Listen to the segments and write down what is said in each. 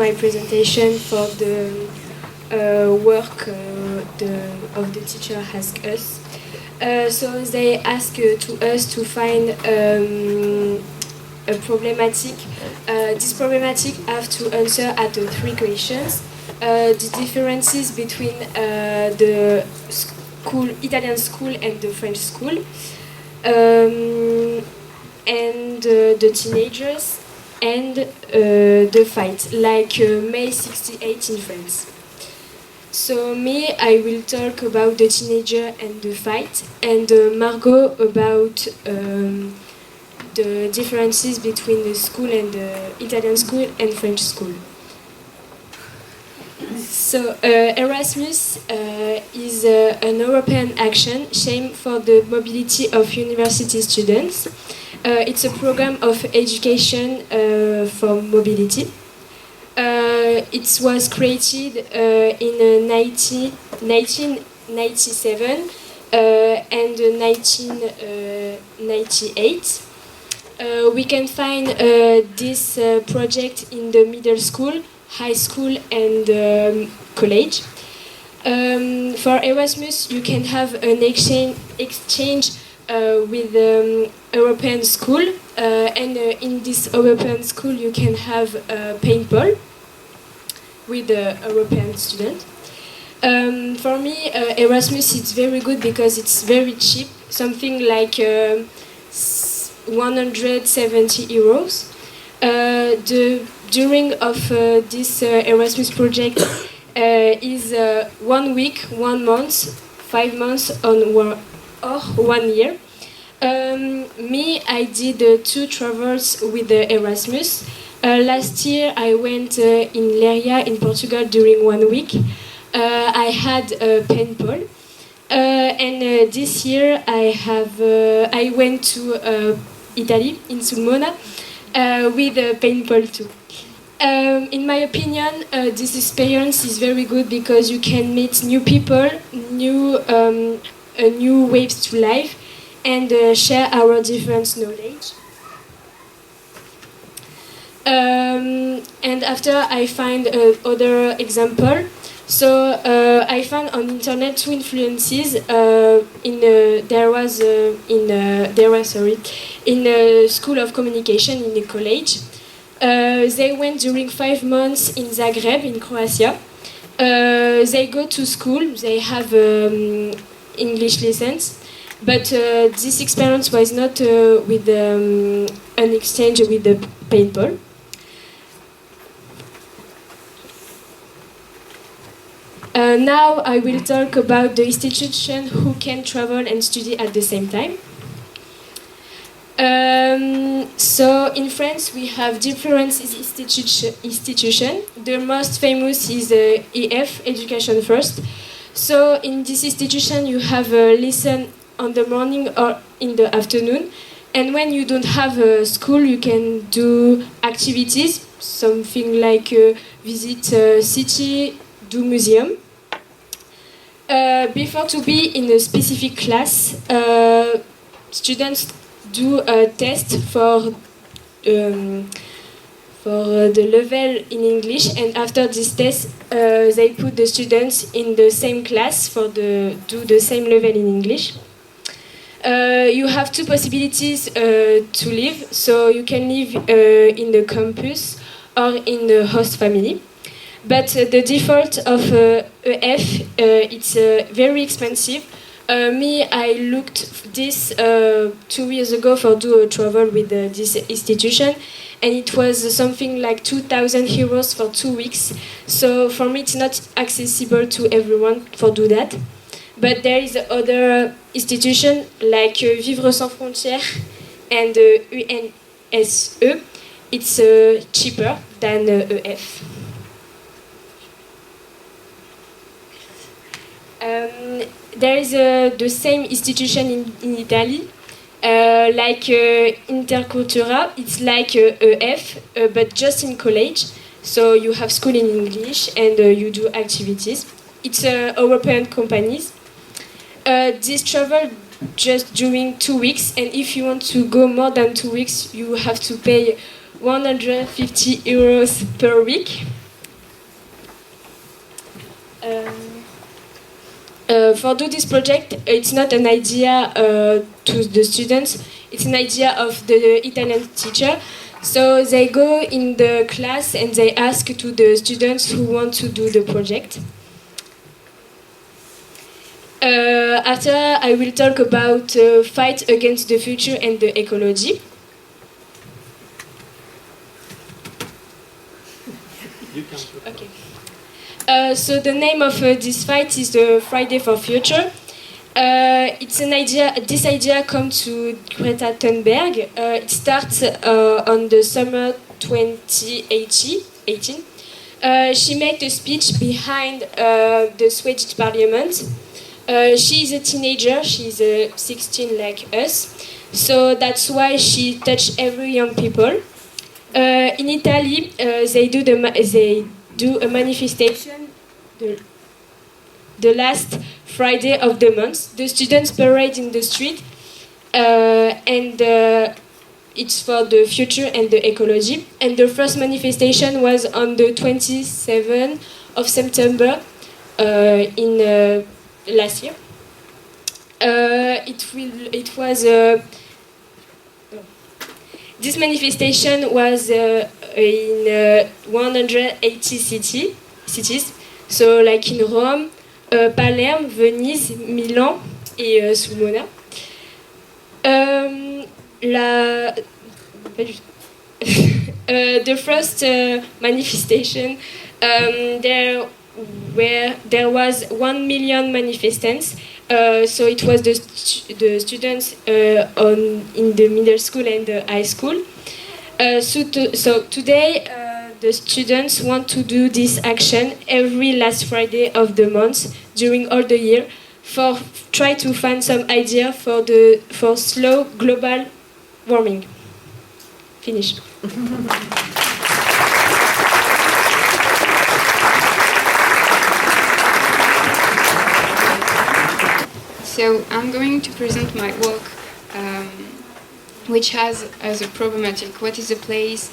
my presentation for the work of the teacher asked us. So they ask to us to find a problematic. This problematic have to answer at three questions. The differences between the Italian school and the French school, and the teenagers, and the fight, like May 68 in France. So me, I will talk about the teenager and the fight, and Margot about the differences between the school and the Italian school and French school. So Erasmus is an European action aimed for the mobility of university students. It's a program of education for mobility. It was created in 1997 and 1998. We can find this project in the middle school, high school, and college. For Erasmus, you can have an exchange with European school, and in this European school you can have paintball with the European student. For me, Erasmus is very good because it's very cheap, something like 170 euros. During of this Erasmus project is 1 week, 1 month, 5 months, or 1 year. Me, I did 2 travels with the Erasmus. Last year I went in Leiria in Portugal during 1 week. I had paintball. And this year I went to Italy, in Sulmona, with paintball too. In my opinion, this experience is very good because you can meet new people, new ways to life, and share our different knowledge. And after I find other example. So I found on internet 2 influences. There was in a school of communication in the college. They went during 5 months in Zagreb, in Croatia. They go to school. They have English lessons, but this experience was not with an exchange with the paintball. Now I will talk about the institution who can travel and study at the same time. So in France we have different institutions. The most famous is EF, Education First. So in this institution you have a lesson on the morning or in the afternoon. And when you don't have a school, you can do activities, something like visit city, do museum. Before to be in a specific class, students do a test for the level in English, and after this test, they put the students in the same class for do the same level in English. You have 2 possibilities to live, so you can live in the campus or in the host family. But the default of EF, it's very expensive. Me, I looked this 2 years ago for do a travel with this institution, and it was something like 2,000 euros for 2 weeks. So for me, it's not accessible to everyone for do that. But there is other institution like Vivre Sans Frontières and UNSE. It's cheaper than EF. There is the same institution in Italy, like Intercultura. It's like EF, but just in college. So you have school in English and you do activities. It's European companies. This travel just during 2 weeks, and if you want to go more than 2 weeks, you have to pay 150 euros per week. For do this project, it's not an idea to the students, it's an idea of the Italian teacher. So they go in the class and they ask to the students who want to do the project. After, I will talk about fight against the future and the ecology. Okay. So the name of this fight is the Friday for Future. It's an idea. This idea comes to Greta Thunberg. It starts on the summer 2018. She made a speech behind the Swedish Parliament. She is a teenager. She's 16 like us. So that's why she touched every young people. In Italy, they do a manifestation the last Friday of the month. The students parade in the street, and it's for the future and the ecology. And the first manifestation was on the 27th of September in last year. This manifestation was in 180 cities, so like in Rome, Palerme, Venise, Milan et Sulmona. The first manifestation, there was 1 million manifestants. So it was the students in the middle school and the high school. So today, the students want to do this action every last Friday of the month during all the year, for try to find some idea for slow global warming. Finish. So I'm going to present my work, which has as a problematic what is the place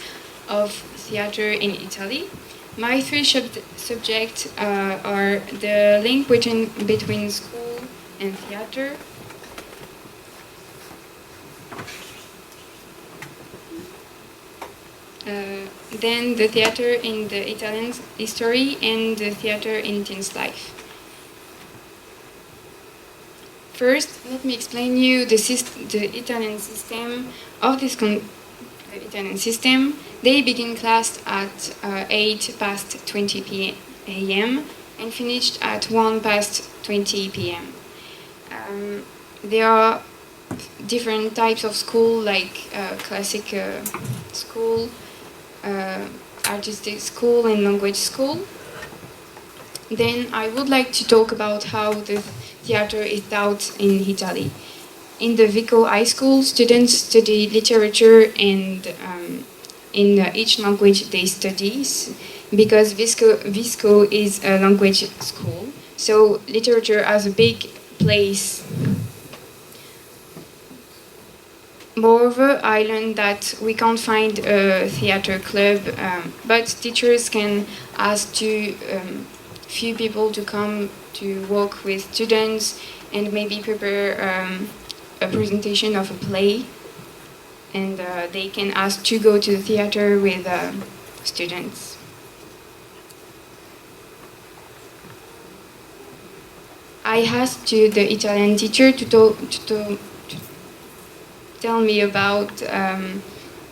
of theater in Italy. My three subjects are the link between school and theater, then the theater in the Italian history, and the theater in teens' life. First, let me explain you the Italian system of this the Italian system. They begin class at 8 past 20 a.m. and finished at 1 past 20 p.m. There are different types of school, like classic school, artistic school, and language school. Then I would like to talk about how the theater is taught in Italy. In the Vico High School, students study literature, and in each language they study, because Visco is a language school. So literature has a big place. Moreover, I learned that we can't find a theater club, but teachers can ask few people to come to work with students and maybe prepare a presentation of a play, and they can ask to go to the theater with students. I asked the Italian teacher to tell me about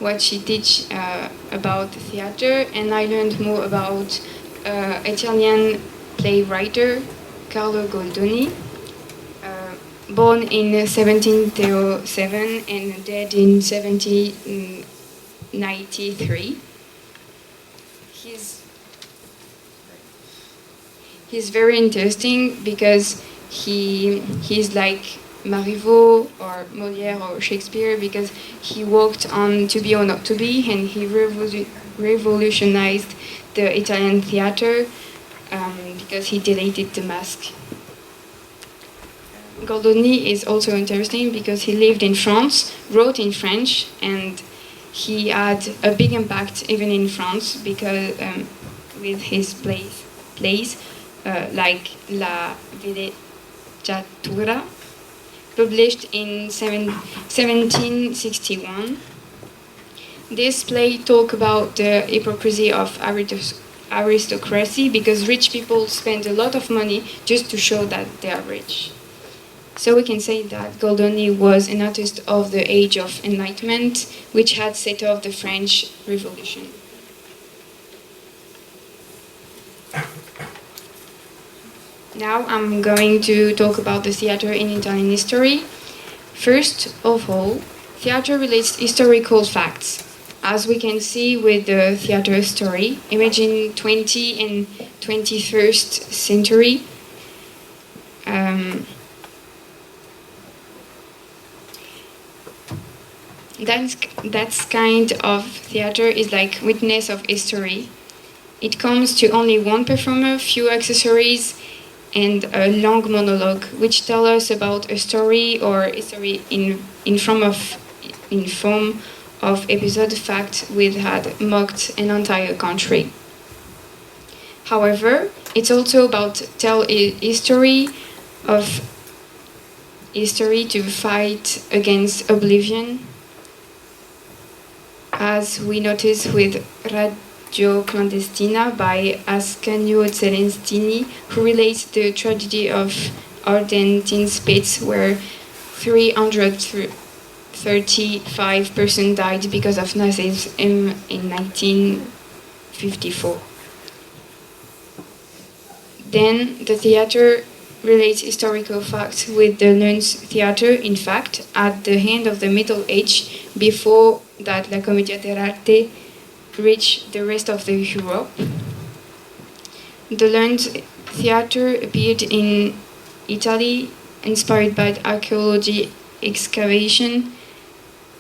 what she teach about theater, and I learned more about Italian playwright Carlo Goldoni, born in 1707 and dead in 1793. He's very interesting because he's like Marivaux or Molière or Shakespeare, because he worked on To Be or Not to Be, and he revolutionized the Italian theater because he deleted the mask. Goldoni is also interesting because he lived in France, wrote in French, and he had a big impact even in France because with his plays. like La Villeggiatura, published in 1761. This play talk about the hypocrisy of aristocracy because rich people spend a lot of money just to show that they are rich. So we can say that Goldoni was an artist of the Age of Enlightenment, which had set off the French Revolution. Now I'm going to talk about the theater in Italian history. First of all, theater relates historical facts. As we can see with the theater story, imagine 20th and 21st century. That's kind of theater is like witness of history. It comes to only one performer, few accessories, and a long monologue, which tell us about a story or history in form of episode fact which had mocked an entire country. However, it's also about tell a history to fight against oblivion, as we notice with Radio Clandestina by Ascanio Celestini, who relates the tragedy of Argentine Spitz, where 335 persons died because of Nazism in 1954. Then the theater relates historical facts with the nuns theater. In fact, at the end of the Middle Age, before that La Commedia dell'arte reached the rest of the Europe, the nuns theater appeared in Italy, inspired by archaeology excavation,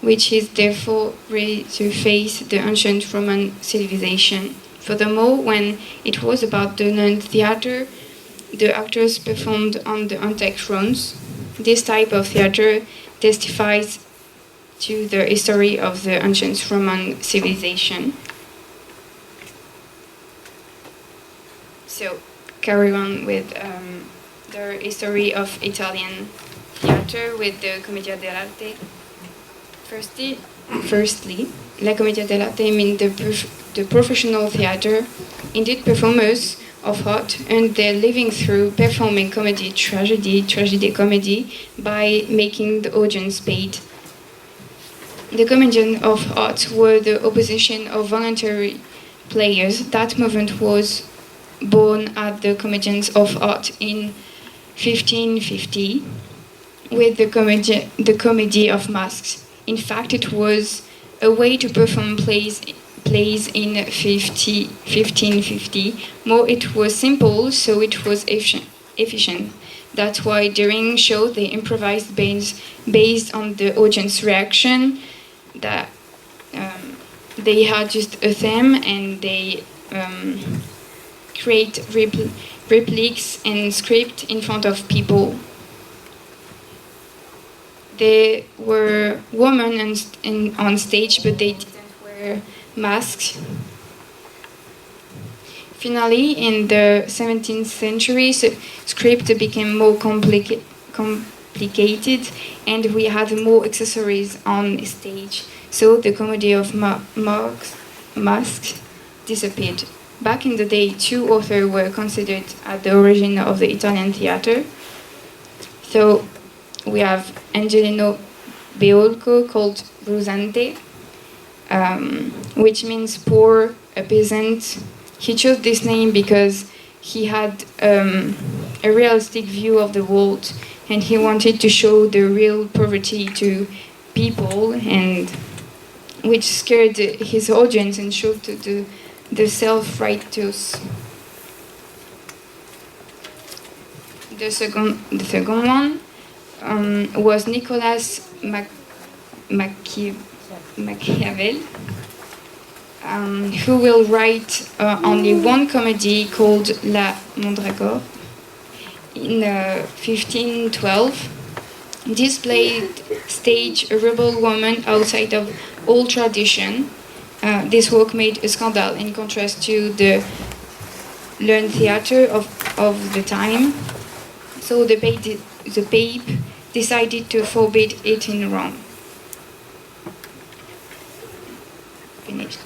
which is therefore ready to face the ancient Roman civilization. Furthermore, when it was about the nun theater, the actors performed on the antique thrones. This type of theater testifies to the history of the ancient Roman civilization. So, carry on with the history of Italian theater with the Commedia dell'arte. Firstly, La Commedia dell'arte means the professional theater. Indeed, performers of art earned their living through performing comedy, tragedy, comedy, by making the audience paid. The comedians of art were the opposition of voluntary players. That movement was born at the Comedians of Art in 1550 with the Comedy of Masks. In fact, it was a way to perform plays in 1550. More, it was simple, so it was efficient. That's why during show they improvised based on the audience reaction. That they had just a theme and they create repliques and script in front of people. There were women on stage, but they didn't wear masks. Finally, in the 17th century, script became more complicated, and we had more accessories on stage. So the comedy of masks disappeared. Back in the day, two authors were considered at the origin of the Italian theater. So we have Angelino Beolco, called Brusante, which means poor, a peasant. He chose this name because he had a realistic view of the world, and he wanted to show the real poverty to people, and which scared his audience and showed the self-righteous. The second one was Nicolas Machiavel, who will write only one comedy called La Mandragore in 1512. This play staged a rebel woman outside of all tradition. This work made a scandal in contrast to the learn theater of the time. So the Pope decided to forbid it in Rome. Finished.